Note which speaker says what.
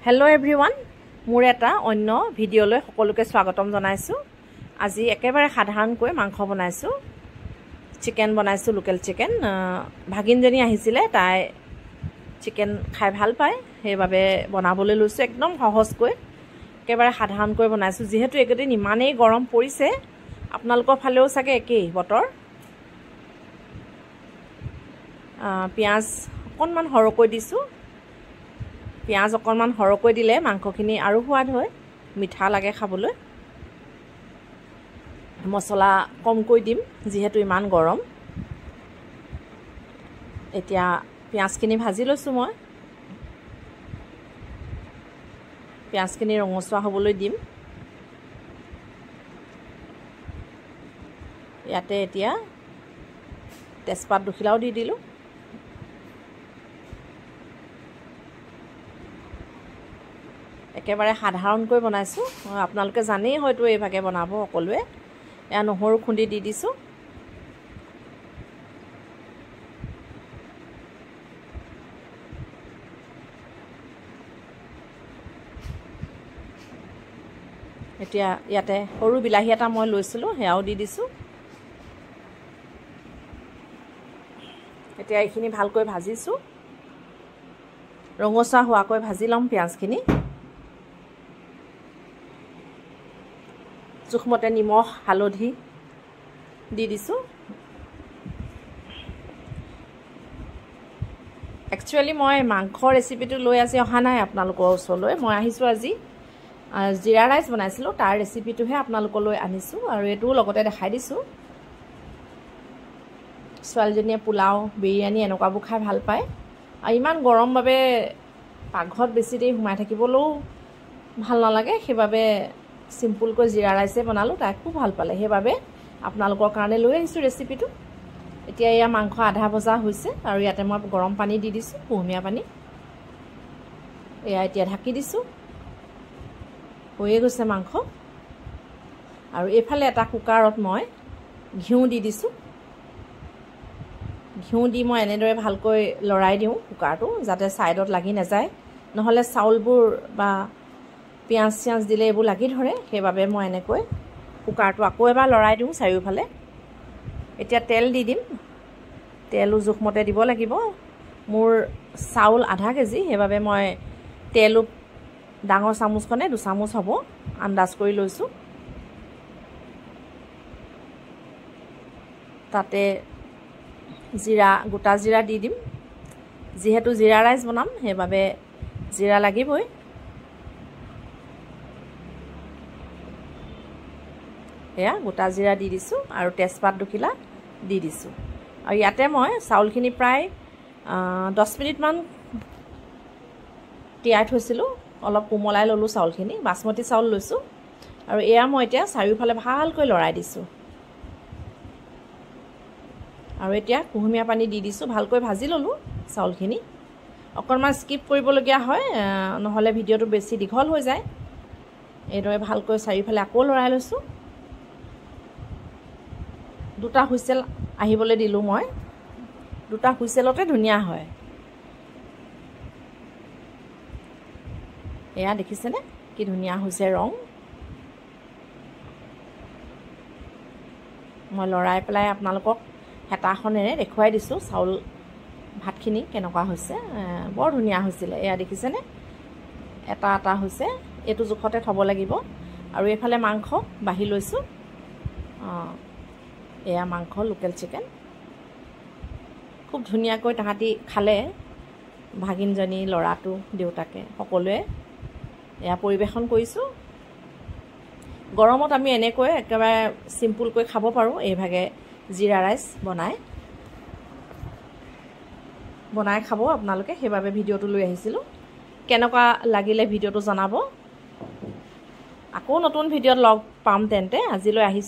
Speaker 1: Hello everyone मोर एटा अन्य भिडिओলৈ সকলোকে স্বাগতম জনাইছো। আজি একেবাৰে সাধাৰণকৈ মাংস বনাইছো। চিকেন বনাইছো, লোকেল চিকেন। ভাগিনজনী আহিছিলে, তাই চিকেন খাই ভাল পায়, সেইভাবে বনাবলৈ লৈছো। একদম সহজকৈ একেবাৰে সাধাৰণকৈ বনাইছো। যেহেতু একেদিন ইমানেই গৰম পৰিছে, আপোনালোকৰ ফালেও চাগে একেই বতৰ। পিয়াজ অকণমান সৰকৈ দিছো। পিয়াজ অকণমান সৰকৈ দিলে মাংসখিনি আৰু সোৱাদ হয়, মিঠা লাগে খাবলৈ। মছলা কমকৈ দিম যেহেতু ইমান গৰম। এতিয়া পিয়াজখিনি ভাজি লৈছো মই। পিয়াজখিনি ৰঙচুৱা হ'বলৈ দিম। ইয়াতে এতিয়া তেজপাত দুখিলাও দি দিলোঁ। একেবাৰে সাধাৰণকৈ বনাইছো। আপোনালোকে জানেই হয়তো এইভাগে বনাব সকলোৱে। এয়া নহৰু খুন্দি দি দিছো। এতিয়া ইয়াতে সৰু বিলাহী এটা মই লৈছিলোঁ, সেয়াও দি দিছো। এতিয়া এইখিনি ভালকৈ ভাজিছো। ৰঙচুৱা হোৱাকৈ ভাজি ল'ম পিঁয়াজখিনি। জোখমতে নিমখ হালধি দি দিছোঁ। একচুৱেলি মই মাংস ৰেচিপিটো লৈ আজি অহা নাই আপোনালোকৰ ওচৰলৈ। মই আহিছোঁ আজি জিৰা ৰাইচ বনাইছিলোঁ, তাৰ ৰেচিপিটোহে আপোনালোকলৈ আনিছোঁ আৰু এইটোও লগতে দেখাই দিছোঁ। ছোৱালীজনীয়ে পোলাও, বিৰিয়ানী এনেকুৱাবোৰ খাই ভাল পায়। আৰু ইমান গৰম বাবে পাকঘৰত বেছি দেৰি সোমাই থাকিবলৈও ভাল নালাগে, সেইবাবে চিম্পুলকৈ জিৰা ৰাইচে বনালোঁ। তাই খুব ভাল পালে, সেইবাবে আপোনালোকৰ কাৰণে লৈ আহিছোঁ ৰেচিপিটো। এতিয়া এয়া মাংস আধা ভজা হৈছে আৰু ইয়াতে মই গৰম পানী দি দিছোঁ, কুহুমীয়া পানী। এয়া এতিয়া ঢাকি দিছোঁ। হৈয়ে গৈছে মাংস। আৰু এইফালে এটা কুকাৰত মই ঘিউ দি দিছোঁ। ঘিউ দি মই এনেদৰে ভালকৈ লৰাই দিওঁ কুকাৰটো, যাতে ছাইডত লাগি নাযায়, নহ'লে চাউলবোৰ বা পিঁয়াজ চিয়াজ দিলে এইবোৰ লাগি ধৰে। সেইবাবে মই এনেকৈ কুকাৰটো আকৌ এবাৰ লৰাই দিওঁ চাৰিওফালে। এতিয়া তেল দি দিম। তেলো জোখমতে দিব লাগিব। মোৰ চাউল আধা কেজি, সেইবাবে মই তেলো ডাঙৰ চামুচখনে 2 চামুচ হ'ব আন্দাজ কৰি লৈছোঁ। তাতে গোটা জিৰা দি দিম। যিহেতু জিৰা ৰাইচ বনাম, সেইবাবে জিৰা লাগিবই। এয়া গোটা জিৰা দি দিছোঁ আৰু তেজপাত দুখিলা দি দিছোঁ। আৰু ইয়াতে মই চাউলখিনি প্ৰায় 10 মিনিটমান তিয়াই থৈছিলোঁ। অলপ কোমলাই ল'লোঁ চাউলখিনি। বাচমতি চাউল লৈছোঁ। আৰু এয়া মই এতিয়া চাৰিওফালে ভালকৈ লৰাই দিছোঁ। আৰু এতিয়া কুহুমীয়া পানী দি দিছোঁ। ভালকৈ ভাজি ল'লোঁ চাউলখিনি। অকণমান স্কিপ কৰিবলগীয়া হয়, নহ'লে ভিডিঅ'টো বেছি দীঘল হৈ যায়। এইদৰে ভালকৈ চাৰিওফালে আকৌ লৰাই লৈছোঁ। 2টা হুইচেল আহিবলৈ দিলোঁ মই। 2টা হুইচেলতে ধুনীয়া হয়। এয়া দেখিছেনে কি ধুনীয়া হৈছে ৰং। মই লৰাই পেলাই আপোনালোকক হেতাখনেৰে দেখুৱাই দিছোঁ চাউল ভাতখিনি কেনেকুৱা হৈছে। বৰ ধুনীয়া হৈছিলে। এয়া দেখিছেনে এটা এটা হৈছে। এইটো জোখতে থ'ব লাগিব। আৰু এইফালে মাংস বাঢ়ি লৈছোঁ। এয়া মাংস লোকেল চিকেন। খুব ধুনীয়াকৈ তাহাঁতি খালে, ভাগিনজনী, ল'ৰাটো, দেউতাকে সকলোৱে। এয়া পৰিৱেশন কৰিছোঁ। গৰমত আমি এনেকৈ একেবাৰে চিম্পুলকৈ খাব পাৰোঁ, এইভাগে জিৰা ৰাইচ বনাই খাব আপোনালোকে। সেইবাবে ভিডিঅ'টো লৈ আহিছিলোঁ। কেনেকুৱা লাগিলে ভিডিঅ'টো জনাব। আকৌ নতুন ভিডিঅ'ত লগ পাম তেন্তে। আজিলৈ আহিছোঁ।